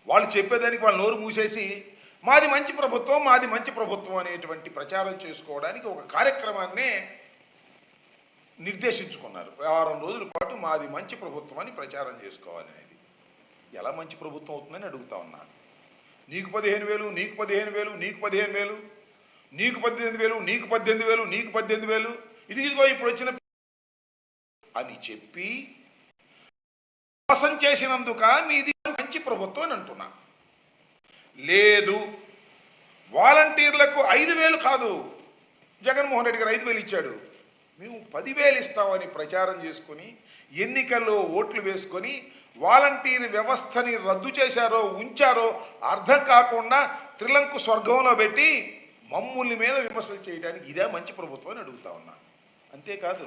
వాళ్ళు చెప్పేదానికి వాళ్ళు నోరు మూసేసి మాది మంచి ప్రభుత్వం, మాది మంచి ప్రభుత్వం అనేటువంటి ప్రచారం చేసుకోవడానికి ఒక కార్యక్రమాన్నే నిర్దేశించుకున్నారు. 6 రోజుల పాటు మాది మంచి ప్రభుత్వం అని ప్రచారం చేసుకోవాలనేది. ఎలా మంచి ప్రభుత్వం అవుతుందని అడుగుతా ఉన్నాను. నీకు 15,000, నీకు 15,000, నీకు 15,000, నీకు 18,000, నీకు 18,000, నీకు 18,000, ఇదిగో ఇప్పుడు వచ్చిన అని చెప్పి మోసం చేసినందుక మీది మంచి ప్రభుత్వం అని అంటున్నా. లేదు, వాలంటీర్లకు 5,000 కాదు, జగన్మోహన్ రెడ్డి గారు 5,000 ఇచ్చాడు, మేము 10,000 ఇస్తామని ప్రచారం చేసుకుని ఎన్నికల్లో ఓట్లు వేసుకొని వాలంటీర్ వ్యవస్థని రద్దు చేశారో ఉంచారో అర్థం కాకుండా త్రిలంకు స్వర్గంలో పెట్టి మమ్ముల్ని మీద విమర్శలు చేయడానికి ఇదే మంచి ప్రభుత్వం అని అడుగుతా ఉన్నా. అంతేకాదు,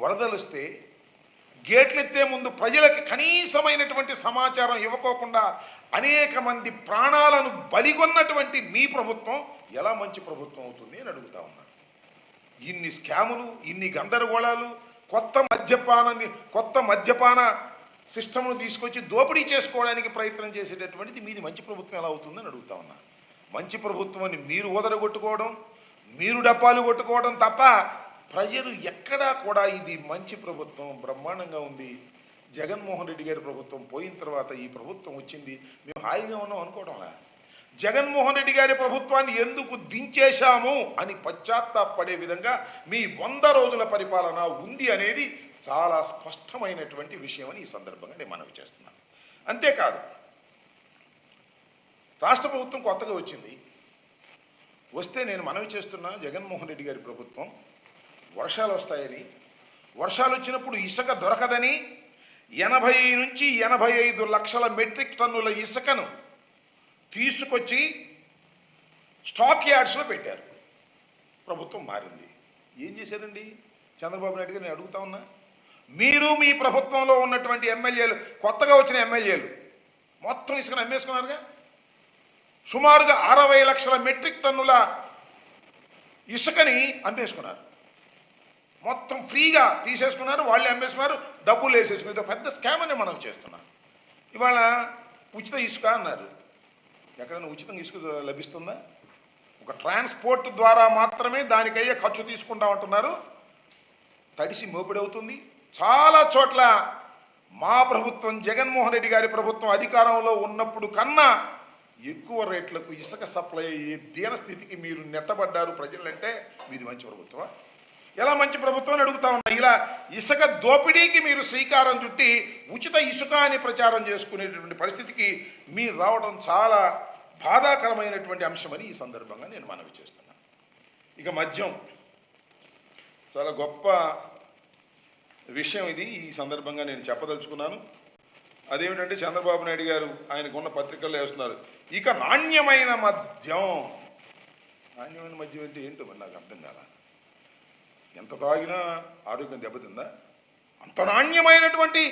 వరదలు వస్తే గేట్లు ఎత్తే ముందు ప్రజలకి కనీసమైనటువంటి సమాచారం ఇవ్వకోకుండా అనేక మంది ప్రాణాలను బలిగొన్నటువంటి మీ ప్రభుత్వం ఎలా మంచి ప్రభుత్వం అవుతుంది అని అడుగుతా ఉన్నా. ఇన్ని స్కాములు, ఇన్ని గందరగోళాలు, కొత్త మద్యపాన సిస్టమ్ను తీసుకొచ్చి దోపిడీ చేసుకోవడానికి ప్రయత్నం చేసేటటువంటిది మీది మంచి ప్రభుత్వం ఎలా అవుతుందని అడుగుతా ఉన్నా. మంచి ప్రభుత్వం అని మీరు ఓదరగొట్టుకోవడం, మీరు డప్పాలు కొట్టుకోవడం తప్ప ప్రజలు ఎక్కడా కూడా ఇది మంచి ప్రభుత్వం, బ్రహ్మాండంగా ఉంది, జగన్మోహన్ రెడ్డి గారి ప్రభుత్వం పోయిన తర్వాత ఈ ప్రభుత్వం వచ్చింది, మేము హాయిగా ఉన్నాం అనుకోవడంలా. జగన్మోహన్ రెడ్డి గారి ప్రభుత్వాన్ని ఎందుకు దించేశాము అని పశ్చాత్తాపడే విధంగా మీ 100 రోజుల పరిపాలన ఉంది అనేది చాలా స్పష్టమైనటువంటి విషయం అని ఈ సందర్భంగా నేను మనవి చేస్తున్నాను. అంతేకాదు, రాష్ట్ర ప్రభుత్వం కొత్తగా వచ్చింది. వస్తే నేను మనవి చేస్తున్నా, జగన్మోహన్ రెడ్డి గారి ప్రభుత్వం వర్షాలు వస్తాయని, వర్షాలు వచ్చినప్పుడు ఇసుక దొరకదని 80 నుంచి 85 లక్షల మెట్రిక్ టన్నుల ఇసుకను తీసుకొచ్చి స్టాక్ యార్డ్స్లో పెట్టారు. ప్రభుత్వం మారింది. ఏం చేశారండి చంద్రబాబు నాయుడు గారు? నేను అడుగుతా ఉన్నా, మీరు మీ ప్రభుత్వంలో ఉన్నటువంటి ఎమ్మెల్యేలు, కొత్తగా వచ్చిన ఎమ్మెల్యేలు మొత్తం ఇసుకను అమ్మేసుకున్నారుగా. సుమారుగా 60 లక్షల మెట్రిక్ టన్నుల ఇసుకని అమ్మేసుకున్నారు. మొత్తం ఫ్రీగా తీసేసుకున్నారు, వాళ్ళే అమ్మేసుకున్నారు, డబ్బులు వేసేసుకున్నారు. పెద్ద స్కామ్ అని మనం చేస్తున్నాం. ఇవాళ ఉచిత ఇసుక అన్నారు. ఎక్కడైనా ఉచితంగా ఇసుక లభిస్తుందా? ఒక ట్రాన్స్పోర్ట్ ద్వారా మాత్రమే దానికయ్యే ఖర్చు తీసుకుంటా ఉంటున్నారు. తడిసి మోపిడవుతుంది. చాలా చోట్ల మా ప్రభుత్వం, జగన్మోహన్ రెడ్డి గారి ప్రభుత్వం అధికారంలో ఉన్నప్పుడు కన్నా ఎక్కువ రేట్లకు ఇసుక సప్లై అయ్యే దీనస్థితికి మీరు నెట్టబడ్డారు ప్రజలంటే మీది మంచి ప్రభుత్వమా? ఎలా మంచి ప్రభుత్వం అని అడుగుతా ఉన్నా. ఇలా ఇసుక దోపిడీకి మీరు శ్రీకారం చుట్టి ఉచిత ఇసుక అని ప్రచారం చేసుకునేటువంటి పరిస్థితికి మీరు రావడం చాలా బాధాకరమైనటువంటి అంశమని ఈ సందర్భంగా నేను మనవి చేస్తున్నాను. ఇక మద్యం చాలా గొప్ప విషయం ఇది, ఈ సందర్భంగా నేను చెప్పదలుచుకున్నాను. అదేమిటంటే చంద్రబాబు నాయుడు గారు ఆయనకున్న పత్రికల్లో వేస్తున్నారు, ఇక నాణ్యమైన మద్యం. నాణ్యమైన మద్యం అంటే ఏంటో మరి నాకు అర్థం కాదా. ఎంత తాగినా ఆరోగ్యం దెబ్బతిందా? అంత నాణ్యమైనటువంటి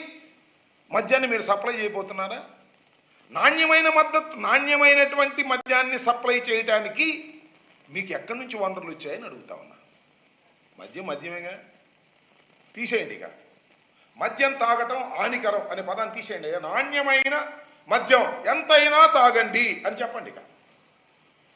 మద్యాన్ని మీరు సప్లై చేయబోతున్నారా? నాణ్యమైనటువంటి మద్యాన్ని సప్లై చేయడానికి మీకు ఎక్కడి నుంచి వనరులు వచ్చాయని అడుగుతా ఉన్నా. మద్యమేగా, తీసేయండి. ఇక మద్యం తాగటం హానికరం అనే పదాన్ని తీసేయండి. నాణ్యమైన మద్యం ఎంతైనా తాగండి అని చెప్పండి. ఇక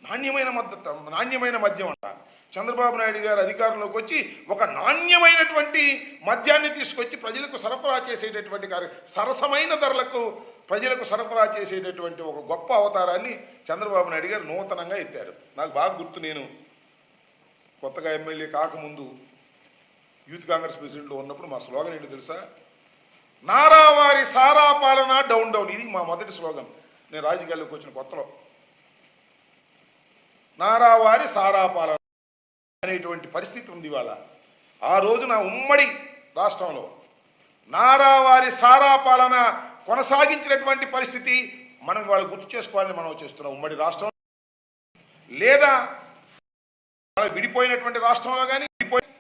నాణ్యమైన మద్యం అంట. చంద్రబాబు నాయుడు గారు అధికారంలోకి వచ్చి ఒక నాణ్యమైనటువంటి మద్యాన్ని తీసుకొచ్చి ప్రజలకు సరఫరా చేసేటటువంటి సరసమైన ధరలకు ప్రజలకు సరఫరా చేసేటటువంటి ఒక గొప్ప అవతారాన్ని చంద్రబాబు నాయుడు గారు నూతనంగా ఎత్తారు. నాకు బాగా గుర్తు, నేను కొత్తగా ఎమ్మెల్యే కాకముందు యూత్ కాంగ్రెస్ ప్రెసిడెంట్లో ఉన్నప్పుడు మా స్లోగన్ ఏంటో తెలుసా? నారావారి సారా పాలన డౌన్ డౌన్. ఇది మా మొదటి స్లోగన్ నేను రాజకీయాల్లోకి వచ్చిన కొత్తలో. నారావారి సారా పాలన అనేటువంటి పరిస్థితి ఉంది ఇవాళ. ఆ రోజున ఉమ్మడి రాష్ట్రంలో నారావారి సారా పాలన కొనసాగించినటువంటి పరిస్థితి మనం ఇవాళ గుర్తు చేసుకోవాలని మనం చేస్తున్నాం. ఉమ్మడి రాష్ట్రం లేదా విడిపోయినటువంటి రాష్ట్రంలో కానీ